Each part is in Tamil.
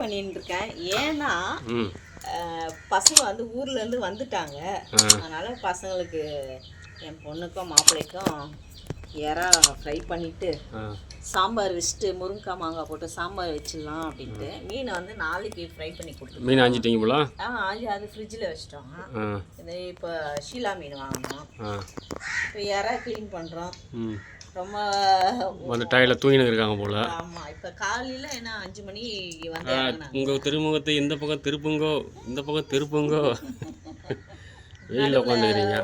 பண்ணிட்டு இருக்கேன். ஏன்னா பசங்க வந்து ஊர்ல இருந்து வந்துட்டாங்க. அதனால பசங்களுக்கு என் பொண்ணுக்கும் மாப்பிள்ளைக்கும் இறா ஃப்ரை பண்ணிட்டு சாம்பார் வச்சுட்டு முருங்கைக்காய் மாங்காய் போட்டு சாம்பார் வச்சிடலாம் அப்படின்ட்டு மீனை வந்து நாளைக்கு ஃப்ரை பண்ணி கொடுத்துருவோம். மீன் ஆஞ்சிட்டீங்க போல? ஆஞ்சி அது ஃப்ரிட்ஜில் வச்சிட்டோம். இது இப்போ ஷீலா மீன் வாங்கினோம். இப்போ இறா க்ளீன் பண்ணுறோம். ரொம்ப அந்த டயர்ல தூங்கினு இருக்காங்க போல. ஆமா, இப்ப காலையில என்ன 5 மணி வந்து உங்க திருமுகத்தை இந்த பக்கம் திருப்புங்கோ, இந்த பக்கம் திருப்புங்கோ. வெயில்ல உட்காந்துக்கிறீங்க.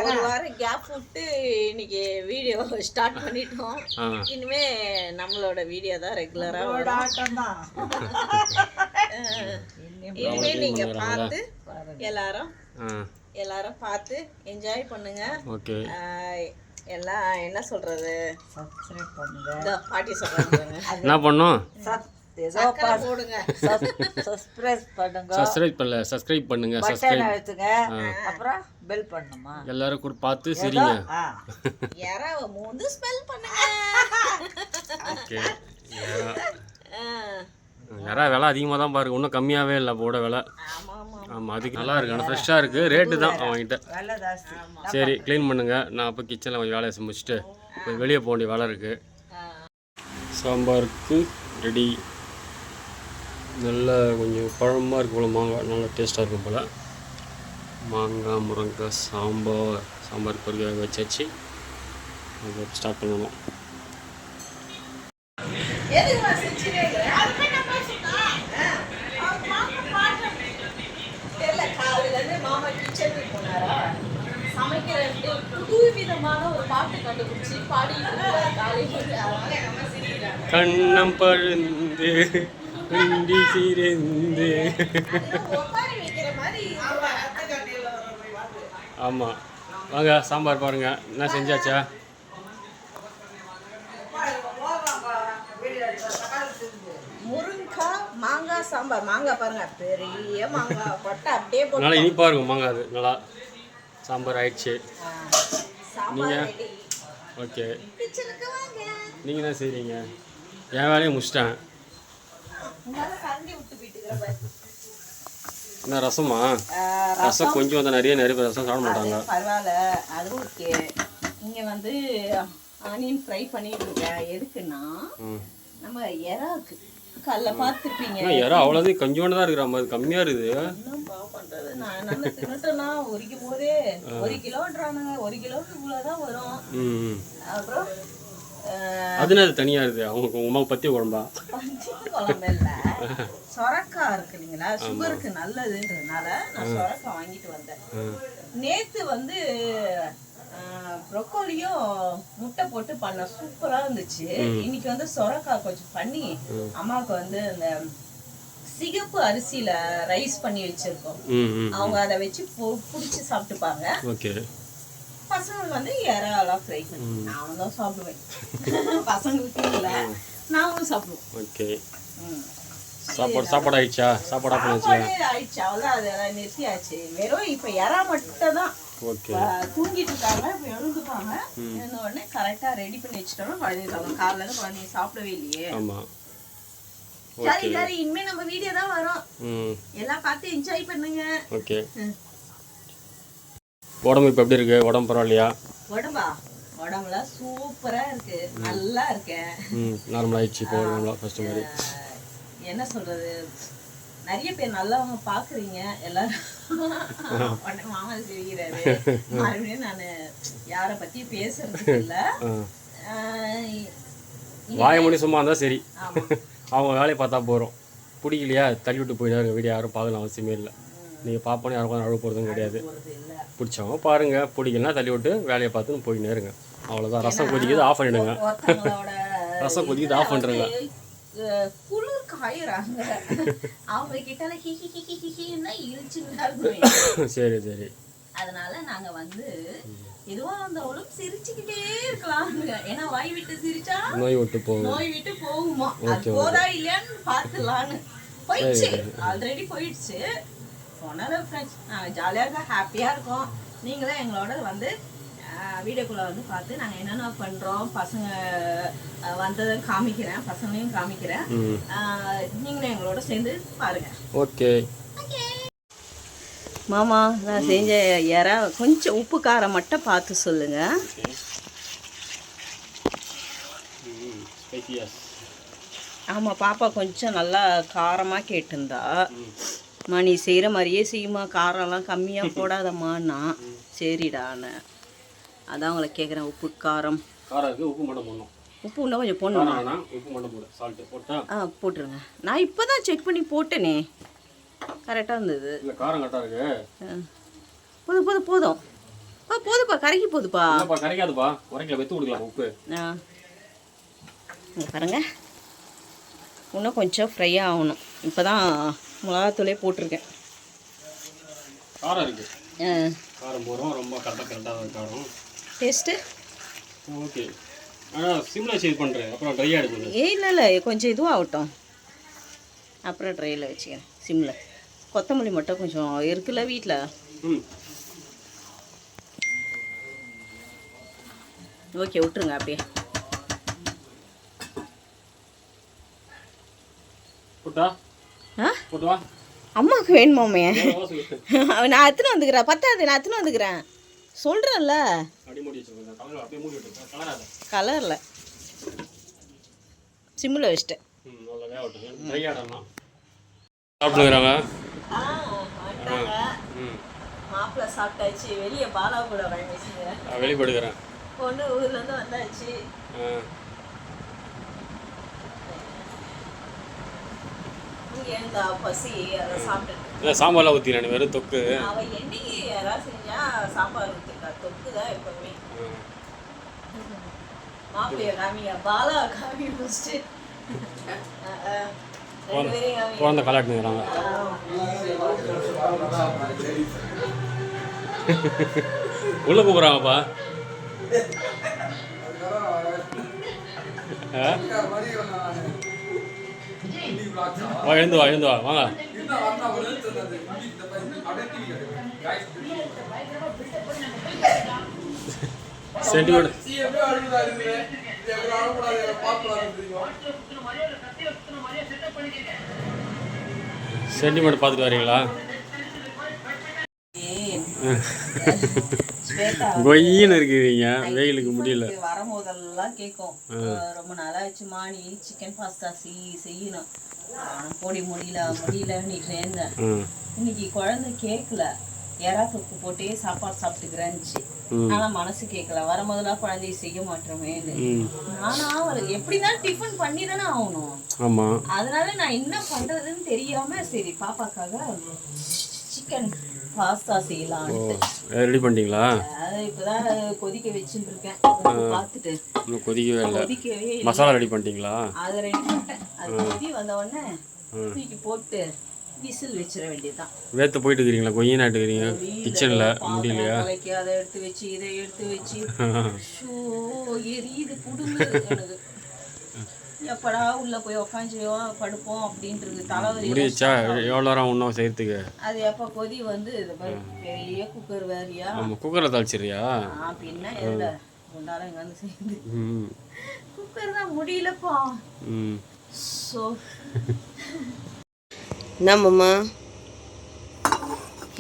ஒரு வாரம் கேப் விட்டு இன்னைக்கு வீடியோ ஸ்டார்ட் பண்ணிட்டோம். இனிமே நம்மளோட வீடியோ தான் ரெகுலரா வரும். இனிமே நீங்க பார்த்து எல்லாரும் பார்த்து என்ஜாய் பண்ணுங்க. ஓகே. எல்லாம் என்ன சொல்றது, சப்ஸ்கிரைப் பண்ணுங்க. பாட்டி சொல்றாங்க என்ன பண்ணோம்? போடுங்க, சப்ஸ்கிரைப் பண்ணுங்க, சப்ஸ்கிரைப் அழுத்துங்க, அப்புறம் பெல் பண்ணணுமா. எல்லாரும் கூட பார்த்து சரிங்க. யாராவ மூந்து ஸ்பெல் பண்ணுங்க. ஓகே. யாரா விலை அதிகமாக தான் பாருங்க, இன்னும் கம்மியாகவே இல்லை போட விலை. ஆமாம், அதுக்கு நல்லா இருக்கு, ஆனால் ஃப்ரெஷ்ஷாக இருக்குது. ரேட்டு தான் அவங்ககிட்ட. சரி, க்ளீன் பண்ணுங்கள். நான் அப்போ கிச்சனில் கொஞ்சம் வேலையை முடிச்சுட்டு கொஞ்சம் வெளியே போக வேண்டிய வேலை இருக்குது. சாம்பாருக்கு ரெடி. நல்லா கொஞ்சம் பழமாக இருக்கு போல், மாங்காய் நல்லா டேஸ்ட்டாக இருக்கும் போல். மாங்காய் முருங்கைக்காய் சாம்பார் பொரியல் வச்சாச்சு. அதை ஸ்டார்ட் பண்ணணும். கண்ணம் பழுந்து குண்டி சிறந்து. ஆமாம், வாங்க சாம்பார் பாருங்க என்ன செஞ்சாச்சா. முருங்கைக்காய் மாங்காய் சாம்பார். மாங்காய் பாருங்க, பெரிய மாங்காய் கொட்டை அப்படியே போட்டு நல்லா இனிப்பாக இருக்கும் மாங்காய். அது நல்லா சாம்பார் ஆயிடுச்சு. நீங்கள் ஓகே, நீங்கள் என்ன செய்கிறீங்க? என் வேலையை முடிச்சிட்டேன். என்ன ரசமா? ரசம் கொஞ்சம் வந்து நிறைய பேர் ரசம் சாப்பிட மாட்டாங்க. பரவாயில்ல, அது ஓகே. இங்கே வந்து ஆனியன் ஃப்ரை பண்ணிட்டு இருக்கேன். எதுக்குன்னா நம்ம இறாக்கு காலைல பார்த்துருப்பீங்க. இறா அவ்வளோதான் கொஞ்சோண்டு தான் இருக்கிற மாதிரி, கம்மியாக இருக்குது. என்னப்பா பண்ணுறது, நான் என்ன தின்னுட்டேன்னா உரிக்கும் போதே 1 கிலோன்றானுங்க. 1 கிலோக்கு இவ்வளோதான் வரும். அப்புறம் அதுன்னு அது தனியாக இருக்குது. அவங்க உமா பற்றி குழம்பா குழம்பு இல்லை, சொரக்காய் இருக்கு இல்லைங்களா, சுகருக்கு நல்லதுன்றதுனால நான் சொரக்காய் வாங்கிட்டு வந்தேன். நேற்று வந்து ப்ரொக்கோலியும் முட்டை போட்டு பண்ண சூப்பரா இருந்துச்சு. இன்னைக்கு வந்து சொரக்காய் கொஞ்சம் பண்ணி அம்மாவுக்கு வந்து இந்த சிகப்பு அரிசியில ரைஸ் பண்ணி வச்சிருக்கோம். அவங்க அதை வச்சு புடிச்சு சாப்பிட்டுப்பாங்க. பசங்களுக்கு வந்து இறாலாம் ஃப்ரை பண்ணி நானும் தான் சாப்பிடுவேன். பசங்களுக்கு இல்லை, நானும் சாப்பிடுவோம். ஓகே. சாப்பாடு ஆயிடுச்சா? சாப்பாடு ஆயிடுச்சு, அவ்வளோதான். அதெல்லாம் நிறுத்தியாச்சு. வெறும் இப்போ இறா மட்டும் தான் தூங்கிட்டு இருக்காங்க. இப்போ எழுந்துப்பாங்க. எழுந்த உடனே கரெக்டாக ரெடி பண்ணி வச்சுட்டோம்னா குழந்தைங்க காலையில இருந்து குழந்தைங்க சாப்பிடவே இல்லையே. சரி சரி, இனிமே நம்ம வீடியோ தான் வரும். எல்லாம் பார்த்து என்ஜாய் பண்ணுங்க. ஓகே. உடம்பு இப்போ எப்படி இருக்கு? உடம்பு பரவாயில்லையா? உடம்புலாம் சூப்பரா இருக்கு, நல்லா இருக்கேன். நார்மல் ஆயிடுச்சு இப்போ. ஃபர்ஸ்ட் மாதிரி என்ன சொல்றது, நிறைய பேர் நல்லவங்க பாக்குறீங்க எல்லாரும். மாமா சிரிக்கிறாரு. மறுபடியும் நான் யாரை பத்தி பேசுறது இல்ல. வாய மணி சும்மா இருந்தா சரி, அவங்க வேலையை பார்த்தா போறோம். பிடிக்கலையா தள்ளி விட்டு போயிடாரு. வீடியோ யாரும் பார்க்கணும் அவசியமே இல்லை. நீங்கள் பார்ப்போன்னு யாருக்கும் அழுவ போகிறதும் கிடையாது. பிடிச்சவங்க பாருங்கள், பிடிக்கலனா தள்ளி விட்டு வேலையை பார்த்துன்னு போயின்னு இருங்க. அவ்வளோதான். ரசம் கொதிக்குது, ஆஃப் பண்ணிடுங்க. ரசம் கொதிக்குது, ஆஃப் பண்ணுறங்க. குளிர் காயுறாங்க அவங்க கிட்ட. சரி சரி. அதனால நாங்க வந்து எதுவா இருந்தாலும் சிரிச்சுக்கிட்டே இருக்கலாம். ஏன்னா வாய் விட்டு சிரிச்சா நோய் விட்டு போகுமா, அது போதா இல்லையான்னு பார்த்துலான்னு. போயிடுச்சு, ஆல்ரெடி போயிடுச்சு. போனாலும் ஃப்ரெண்ட்ஸ் நாங்கள் ஜாலியாக இருக்கோம், ஹாப்பியாக இருக்கோம். நீங்களும் எங்களோட வந்து வீடியோக்குள்ளே வந்து பார்த்து நாங்கள் என்னென்ன பண்ணுறோம், பசங்க வந்ததை காமிக்கிறேன், பசங்களையும் காமிக்கிறேன். நீங்களும் எங்களோட சேர்ந்து பாருங்கள். ஓகே மாமா, நான் செஞ்ச இறா கொஞ்சம் உப்பு காரம் மட்டும் பார்த்து சொல்லுங்கள். ஆமாம், பாப்பா கொஞ்சம் நல்லா காரமாக கேட்டிருந்தா. நீ செய்கிற மாதிரியே செய்யுமா, காரம்லாம் கம்மியாக போடாதம்மான்னா. சரிடான்னு அதான் உங்களை கேட்குறேன். உப்பு காரம் உப்பு மட்டும் போடணும். உப்பு இன்னும் கொஞ்சம் போடணுமா? உப்பு மட்டும் போடு, சால்ட்டு போட்டா போட்டுருங்க. நான் இப்போ தான் செக் பண்ணி போட்டேனே, கரெக்டாக இருந்தது. இல்லை காரம் கரெக்டாக இருக்கு. போதும் போதும் போதும் போதுப்பா, கரைக்கி போதுப்பா. கரைக்காதுப்பா, உரைக்கல வெத்து கொடுக்கலாம் உப்பு. பாருங்க, இன்னும் கொஞ்சம் ஃப்ரை ஆகணும். இப்போ தான் மிளகாத்தூளே போட்டிருக்கேன். காரம் இருக்கு, காரம் போகிறோம். ரொம்ப கரெக்டாக காரம். Taste okay. ஆனால் சிம்மில் சேவ் பண்ணுறேன், அப்புறம் ட்ரை ஆகிடுது. இல்லை கொஞ்சம் இதுவும் ஆகட்டும், அப்புறம் ட்ரையில் வச்சுக்கிறேன் சிம்மில். கொத்தமல்லி மட்டும் கொஞ்சம் இருக்குல்ல வீட்டில். ஓகே, விட்டுருங்க அப்படியே. அம்மாவுக்கு வேணுமாமே? நான் அத்தனை வந்துக்கிறேன், பத்தாது, நான் அத்தனை வந்துக்கிறேன் சொல்கிறேன்ல. கலரில் சிம்மில் வச்சிட்டேன். சாப்பிட்டுக்கிறாங்க. மாப்பிள்ளை சாப்பிட்டாச்சு. வெளியே பாலா கூட வெளிப்படுகிறேன். பொண்ணு ஊர்லேருந்து வந்தாச்சு. பசி அதை சாப்பிட்டு சாம்பார்லாம் ஊற்றிக்கிறேன், வெறும் தொக்கு. அவள் என்னைக்கு யாராவது செஞ்சா சாம்பார் ஊற்றிருக்கா, தொக்கு தான் எப்பவுமே. மாப்பிள்ளைய காமிங்க, பாலா காமி ஃபஸ்ட்டு. குழந்தை கலாட்டுங்கிறாங்க. உள்ள கூப்பிட்றாங்கப்பா. எழுந்து வா வாங்க. சென்டிமெண்ட் சென்டிமெண்ட் பார்த்துட்டு வரீங்களா? கொய்யின்னு இருக்கிறீங்க, வெயிலுக்கு முடியல. வரும்போதெல்லாம் கேட்கும், ரொம்ப நாளா ஆச்சுமா நீ சிக்கன் பாஸ்தா செய்யணும், போடி முடியலன்னு இருந்தேன். இன்னைக்கு குழந்தை கேட்கல, எறா தொக்கு போட்டே சாப்பாடு சாப்பிட்டுக்கிறேன்னுச்சு. ஆனா மனசு கேட்கல, வரும்போதெல்லாம் குழந்தைய செய்ய மாட்டோமே. நானா எப்படிதான் டிஃபன் பண்ணி தானே ஆகணும். அதனால நான் என்ன பண்றதுன்னு தெரியாம சரி பாப்பாக்காக சிக்கன் பாஸ்தா செய்யலாம் ரெடி பண்ணிட்டீங்களா? இப்பதான் கொதிக்க வச்சுட்டு இருக்கேன். பார்த்துட்டு கொதிக்கவே இல்லை. மசாலா ரெடி பண்ணிட்டீங்களா? அதை ரெடி பண்ணிட்டேன். அது கொதி வந்த உடனே தூக்கி போட்டு விசில் வச்சிட வேண்டியதுதான். வேத்து போயிட்டு இருக்கிறீங்களா? கொய்யா நாட்டுக்கிறீங்க கிச்சன்ல, முடியலையா? அதை எடுத்து வச்சு இதை எடுத்து வச்சு எரியுது புடுங்கு. எனக்கு எப்படா உள்ள போய் உக்காஞ்சியோ படுப்போம் அப்படின்றது தலைவலி. முடிச்சா எவ்வளோ நேரம் ஒன்றும் செய்யறதுக்கு? அது எப்போ கொதி வந்து பெரிய குக்கர் வேறியா? குக்கரில் தாளிச்சிரியா? அப்படின்னா எதில் கொண்டாலும் எங்கே வந்து செய்யுது. குக்கர் தான் முடியலப்பா. ஸோ என்னம்மா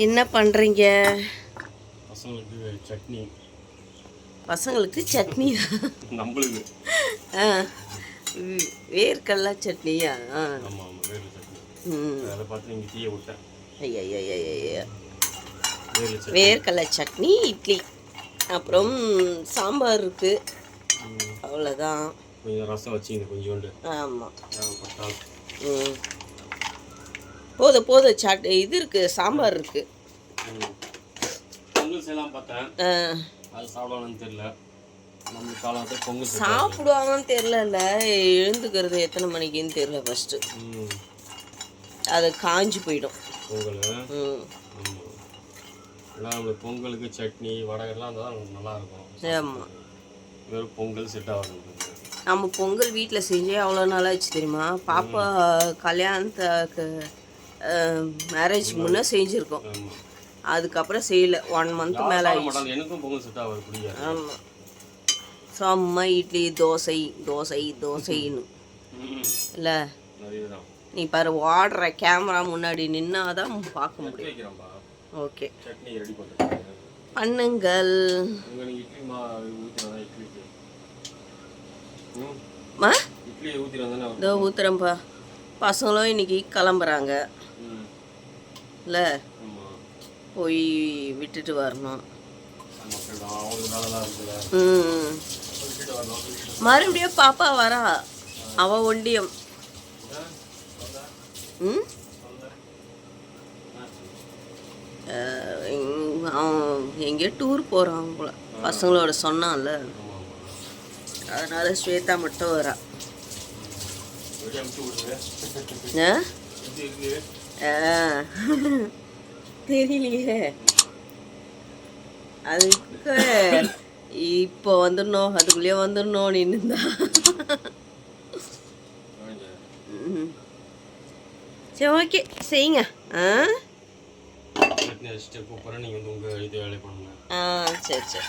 என்ன பண்ணுறீங்க? பசங்களுக்கு சட்னி. நம்மளுக்கு வேர்க்கடலை சட்னியா? வேர்க்கடலை சட்னி, இட்லி, அப்புறம் சாம்பார் இருக்கு, அவ்வளோதான். ரசம் வச்சுங்க கொஞ்சோண்டு. ஆமாம், போதும் சாட் இது இருக்கு, சாம்பார் இருக்கு. பொங்கல் செய்யலாம் பார்த்தேன், அது சாப்பிடணும்னு தெரியல. நம்ம காலத்தில் பொங்கல் சாப்பிடுவாங்கன்னு தெரியல. எழுந்துக்கிறது எத்தனை மணிக்குன்னு தெரியல. ஃபஸ்ட்டு அது காஞ்சி போயிடும் பொங்கல். நம்மளுக்கு பொங்கலுக்கு சட்னி வடகெல்லாம் தான் நல்லா இருக்கும். ஆமாம், வெறும் பொங்கல் செட் ஆகும். நம்ம பொங்கல் வீட்டில் செஞ்சே அவ்வளோ நாளாச்சு தெரியுமா? பாப்பா கல்யாணத்துக்கு மேரேஜ் முன்னே செஞ்சுருக்கோம். அதுக்கப்புறம் செய்யல 1 மந்த் மேலே ஆயிடுச்சு. எனக்கும் பொங்கல் செட் ஆகாது, பிடிக்காது. ஆமாம், செம்ம இட்லி தோசை தோசை தோசைன்னு இல்லை. நீ பாரு ஓடுற கேமரா முன்னாடி நின்னாதான் பார்க்க முடியும். ஓகே பண்ணுங்கள். இதோ ஊத்துறேன்ப்பா. பசங்களும் இன்னைக்கு கிளம்புறாங்க இல்லை, போய் விட்டுட்டு வரணும். மறுபடியும் பாப்பா வரா, அவ ஒண்டியம். அவன் எங்கேயோ டூர் போகிறான் போல பசங்களோட சொன்னான்ல, அதனால ஸ்வேதா மட்டும் வரா. தெரியலையே, அதுக்கு இப்போ வந்துடணும், அதுக்குள்ளேயே வந்துடணும் நின்றுந்தா. சரி ஓகே செய்யுங்க. சரி சரி.